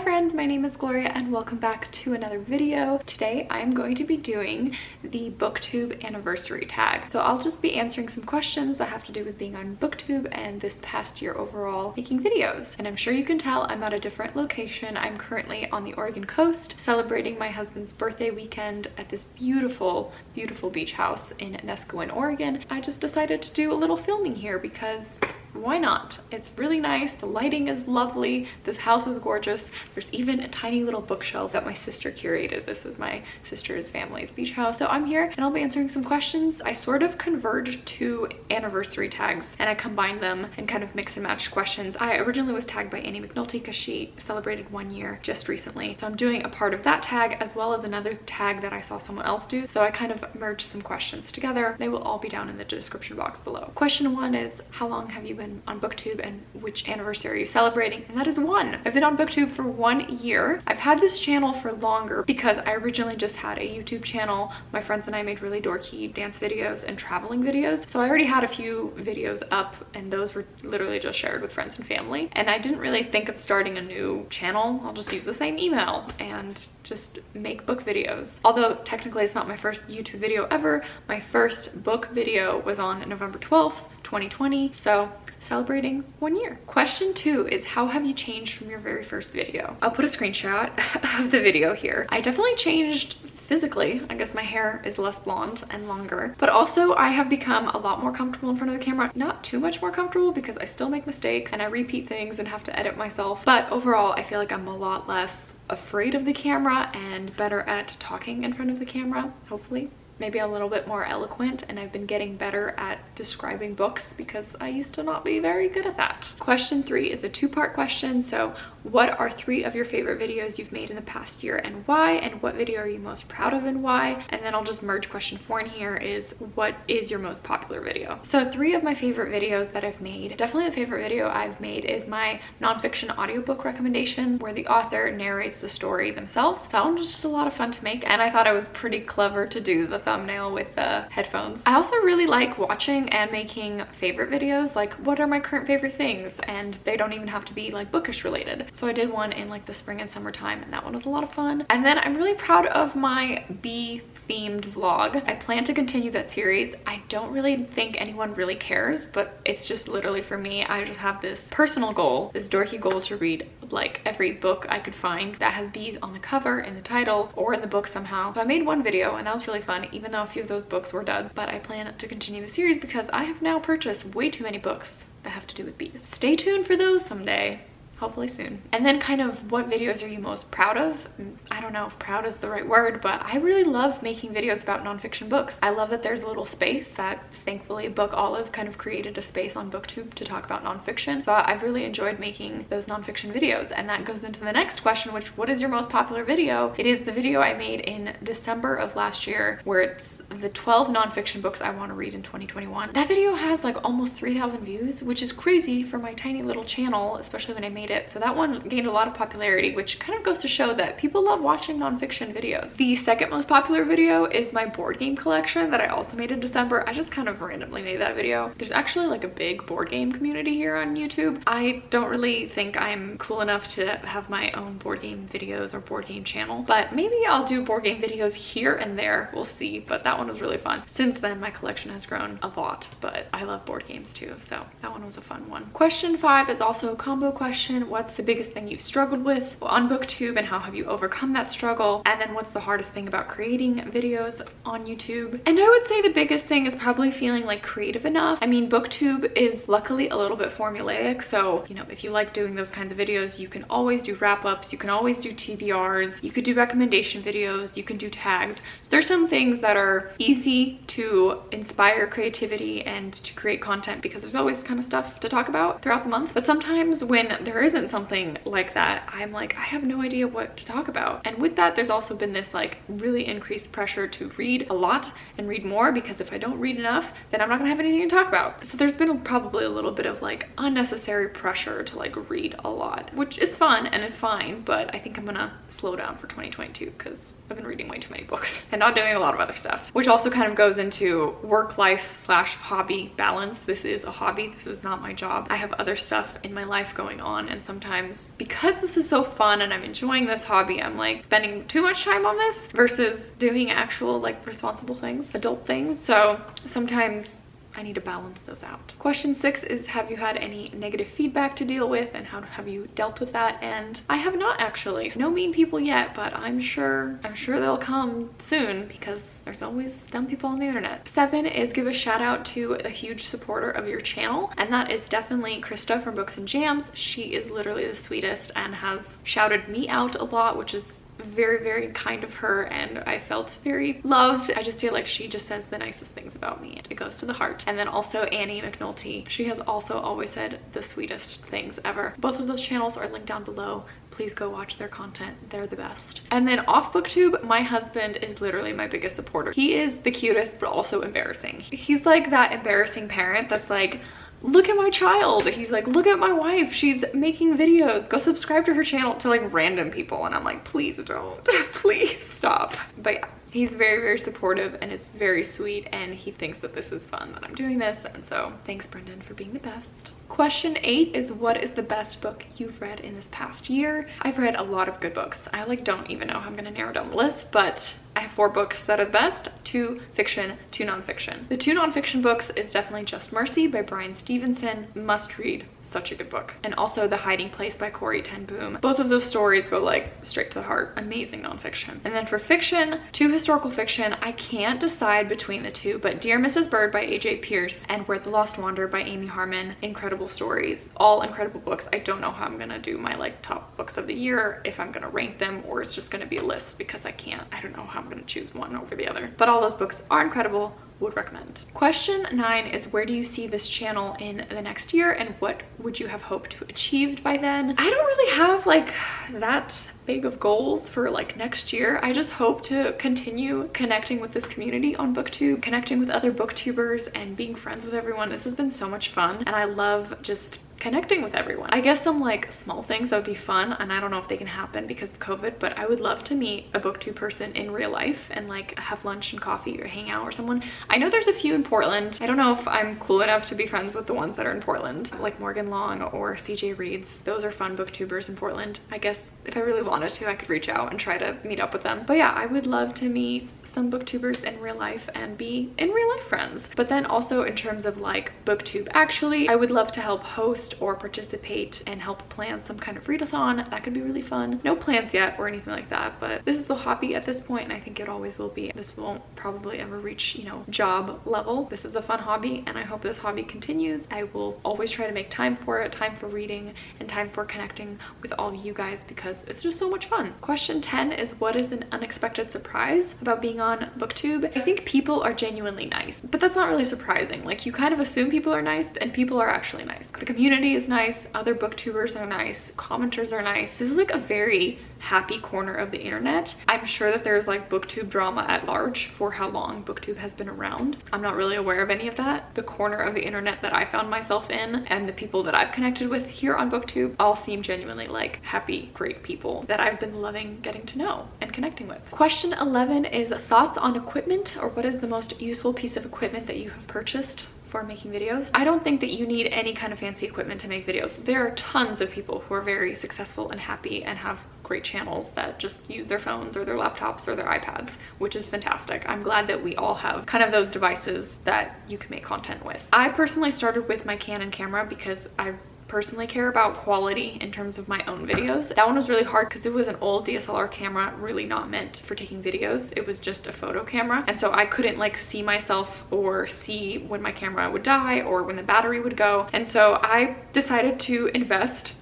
friends, my name is Gloria and welcome back to another video. Today I'm going to be doing the BookTube Anniversary Tag. So I'll just be answering some questions that have to do with being on BookTube and this past year overall making videos. And I'm sure you can tell I'm at a different location. I'm currently on the Oregon coast celebrating my husband's birthday weekend at this beautiful, beautiful beach house in Nescoin, Oregon. I just decided to do a little filming here because why not? It's really nice. The lighting is lovely. This house is gorgeous. There's even a tiny little bookshelf that my sister curated. This is my sister's family's beach house. So I'm here and I'll be answering some questions. I sort of converged two anniversary tags and I combined them and kind of mix and match questions. I originally was tagged by Annie McNulty because she celebrated 1 year just recently. So I'm doing a part of that tag as well as another tag that I saw someone else do. So I kind of merged some questions together. They will all be down in the description box below. Question 1 is, how long have you been on BookTube and which anniversary are you celebrating? And that is 1. I've been on BookTube for 1 year. I've had this channel for longer because I originally just had a YouTube channel. My friends and I made really dorky dance videos and traveling videos. So I already had a few videos up and those were literally just shared with friends and family. And I didn't really think of starting a new channel. I'll just use the same email and just make book videos. Although technically it's not my first YouTube video ever. My first book video was on November 12th, 2020. So celebrating 1 year. Question 2 is, how have you changed from your very first video? I'll put a screenshot of the video here. I definitely changed physically. I guess my hair is less blonde and longer, but also I have become a lot more comfortable in front of the camera. Not too much more comfortable because I still make mistakes and I repeat things and have to edit myself. But overall, I feel like I'm a lot less afraid of the camera and better at talking in front of the camera, hopefully. Maybe a little bit more eloquent, and I've been getting better at describing books because I used to not be very good at that. Question 3 is a 2-part question. So what are 3 of your favorite videos you've made in the past year and why? And what video are you most proud of and why? And then I'll just merge question 4 in here is, what is your most popular video? So 3 of my favorite videos that I've made, definitely the favorite video I've made is my nonfiction audiobook recommendations where the author narrates the story themselves. That one was just a lot of fun to make and I thought I was pretty clever to do the thumbnail with the headphones. I also really like watching and making favorite videos, like what are my current favorite things, and they don't even have to be like bookish related. So I did one in like the spring and summertime and that one was a lot of fun. And then I'm really proud of my bee themed vlog. I plan to continue that series. I don't really think anyone really cares, but it's just literally for me. I just have this personal goal, this dorky goal to read like every book I could find that has bees on the cover, in the title, or in the book somehow. So I made one video and that was really fun, even though a few of those books were duds, but I plan to continue the series because I have now purchased way too many books that have to do with bees. Stay tuned for those someday. Hopefully soon. And then kind of, what videos are you most proud of? I don't know if proud is the right word, but I really love making videos about nonfiction books. I love that there's a little space that thankfully Book Olive kind of created a space on BookTube to talk about nonfiction. So I've really enjoyed making those nonfiction videos. And that goes into the next question, which, what is your most popular video? It is the video I made in December of last year where it's the 12 nonfiction books I want to read in 2021. That video has like almost 3,000 views, which is crazy for my tiny little channel, especially when I made it. So that one gained a lot of popularity, which kind of goes to show that people love watching nonfiction videos. The second most popular video is my board game collection that I also made in December. I just kind of randomly made that video. There's actually like a big board game community here on YouTube. I don't really think I'm cool enough to have my own board game videos or board game channel, but maybe I'll do board game videos here and there. We'll see, but that one was really fun. Since then, my collection has grown a lot, but I love board games too, so that one was a fun one. Question 5 is also a combo question. What's the biggest thing you've struggled with on BookTube and how have you overcome that struggle? And then what's the hardest thing about creating videos on YouTube? And I would say the biggest thing is probably feeling like creative enough. I mean, BookTube is luckily a little bit formulaic, so you know, if you like doing those kinds of videos, you can always do wrap-ups, you can always do TBRs, you could do recommendation videos, you can do tags. So there's some things that are easy to inspire creativity and to create content because there's always kind of stuff to talk about throughout the month. But sometimes when there isn't something like that, I'm like, I have no idea what to talk about. And with that, there's also been this like really increased pressure to read a lot and read more, because if I don't read enough, then I'm not gonna have anything to talk about. So there's been probably a little bit of like unnecessary pressure to like read a lot, which is fun and it's fine, but I think I'm gonna slow down for 2022 because I've been reading way too many books and not doing a lot of other stuff, which also kind of goes into work-life/hobby balance. This is a hobby. This is not my job. I have other stuff in my life going on and sometimes because this is so fun and I'm enjoying this hobby, I'm like spending too much time on this versus doing actual like responsible things, adult things. So sometimes I need to balance those out. Question 6 is, have you had any negative feedback to deal with and how have you dealt with that? And I have not actually. No mean people yet, but I'm sure they'll come soon because there's always dumb people on the internet. 7 is, give a shout out to a huge supporter of your channel, and that is definitely Krista from Books and Jams. She is literally the sweetest and has shouted me out a lot, which is very, very kind of her, and I felt very loved. I just feel like she just says the nicest things about me. It goes to the heart. And then also Annie McNulty. She has also always said the sweetest things ever. Both of those channels are linked down below. Please go watch their content. They're the best. And then off BookTube, my husband is literally my biggest supporter. He is the cutest, but also embarrassing. He's like that embarrassing parent that's like, look at my child. He's like, look at my wife. She's making videos. Go subscribe to her channel, to like random people. And I'm like, please don't. Please stop. But yeah, he's very, very supportive and it's very sweet. And he thinks that this is fun that I'm doing this. And so thanks, Brendan, for being the best. Question 8 is, what is the best book you've read in this past year? I've read a lot of good books. I like don't even know how I'm gonna narrow down the list, but I have 4 books that are the best, 2 fiction, 2 nonfiction. The 2 nonfiction books is definitely Just Mercy by Brian Stevenson. Must read. Such a good book. And also The Hiding Place by Corrie ten Boom. Both of those stories go like straight to the heart. Amazing nonfiction. And then for fiction, 2 historical fiction. I can't decide between the 2, but Dear Mrs. Bird by A.J. Pierce and Where the Lost Wander by Amy Harmon. Incredible stories. All incredible books. I don't know how I'm gonna do my like top books of the year, if I'm gonna rank them, or it's just gonna be a list because I don't know how I'm gonna choose one over the other. But all those books are incredible. Would recommend. Question 9 is, where do you see this channel in the next year and what would you have hoped to achieve by then? I don't really have like that big of goals for like next year. I just hope to continue connecting with this community on BookTube, connecting with other booktubers and being friends with everyone. This has been so much fun and I love just connecting with everyone. I guess some like small things that would be fun, and I don't know if they can happen because of COVID, but I would love to meet a BookTube person in real life and like have lunch and coffee or hang out or someone. I know there's a few in Portland. I don't know if I'm cool enough to be friends with the ones that are in Portland, like Morgan Long or CJ Reeds. Those are fun booktubers in Portland. I guess if I really wanted to, I could reach out and try to meet up with them. But yeah, I would love to meet some booktubers in real life and be in real life friends. But then also in terms of like BookTube, actually, I would love to help host or participate and help plan some kind of readathon. That could be really fun. No plans yet or anything like that, but this is a hobby at this point and I think it always will be. This won't probably ever reach, you know, job level. This is a fun hobby and I hope this hobby continues. I will always try to make time for it, time for reading and time for connecting with all of you guys because it's just so much fun. Question 10 is, what is an unexpected surprise about being on BookTube? I think people are genuinely nice, but that's not really surprising. Like, you kind of assume people are nice and people are actually nice. The community is nice, other booktubers are nice, commenters are nice. This is like a very happy corner of the internet. I'm sure that there's like BookTube drama at large for how long BookTube has been around. I'm not really aware of any of that. The corner of the internet that I found myself in and the people that I've connected with here on BookTube all seem genuinely like happy, great people that I've been loving getting to know and connecting with. Question 11 is thoughts on equipment, or what is the most useful piece of equipment that you have purchased for making videos? I don't think that you need any kind of fancy equipment to make videos. There are tons of people who are very successful and happy and have great channels that just use their phones or their laptops or their iPads, which is fantastic. I'm glad that we all have kind of those devices that you can make content with. I personally started with my Canon camera because I personally care about quality in terms of my own videos. That one was really hard because it was an old DSLR camera, really not meant for taking videos. It was just a photo camera, and so I couldn't like see myself or see when my camera would die or when the battery would go. And so I decided to invest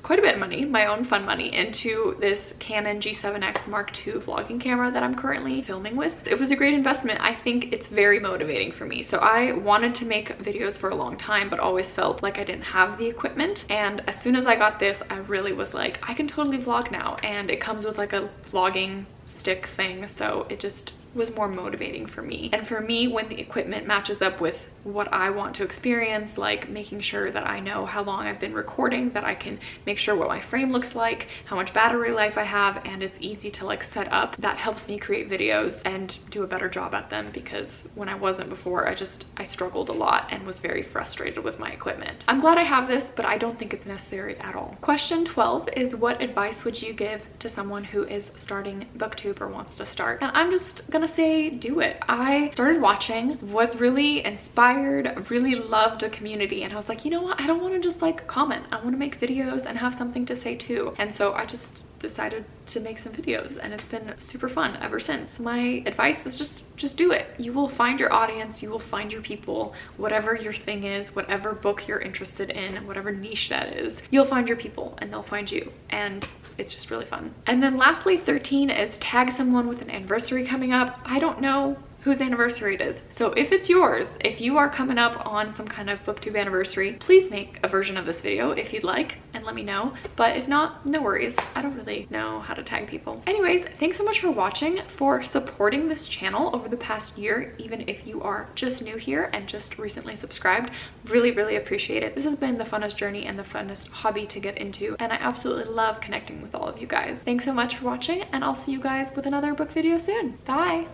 quite a bit of money, my own fun money, into this Canon G7X Mark II vlogging camera that I'm currently filming with. It was a great investment. I think it's very motivating for me. So I wanted to make videos for a long time, but always felt like I didn't have the equipment. And as soon as I got this, I really was like, I can totally vlog now. And it comes with like a vlogging stick thing. So it just was more motivating for me. And for me, when the equipment matches up with what I want to experience, like making sure that I know how long I've been recording, that I can make sure what my frame looks like, how much battery life I have, and it's easy to like set up. That helps me create videos and do a better job at them, because when I wasn't before, I struggled a lot and was very frustrated with my equipment. I'm glad I have this, but I don't think it's necessary at all. Question 12 is, what advice would you give to someone who is starting BookTube or wants to start? And I'm just gonna say, do it. I started watching, was really inspired, really loved the community, and I was like, you know what, I don't want to just like comment, I want to make videos and have something to say too. And so I just decided to make some videos, and it's been super fun ever since. My advice is just do it. You will find your audience, you will find your people, whatever your thing is, whatever book you're interested in, whatever niche that is, you'll find your people and they'll find you, and it's just really fun. And then lastly, 13 is tag someone with an anniversary coming up. I don't know whose anniversary it is, so if it's yours, if you are coming up on some kind of BookTube anniversary, please make a version of this video if you'd like and let me know. But if not, no worries, I don't really know how to tag people. Anyways, thanks so much for watching, for supporting this channel over the past year, even if you are just new here and just recently subscribed. Really appreciate it. This has been the funnest journey and the funnest hobby to get into, and I absolutely love connecting with all of you guys. Thanks so much for watching, and I'll see you guys with another book video soon. Bye.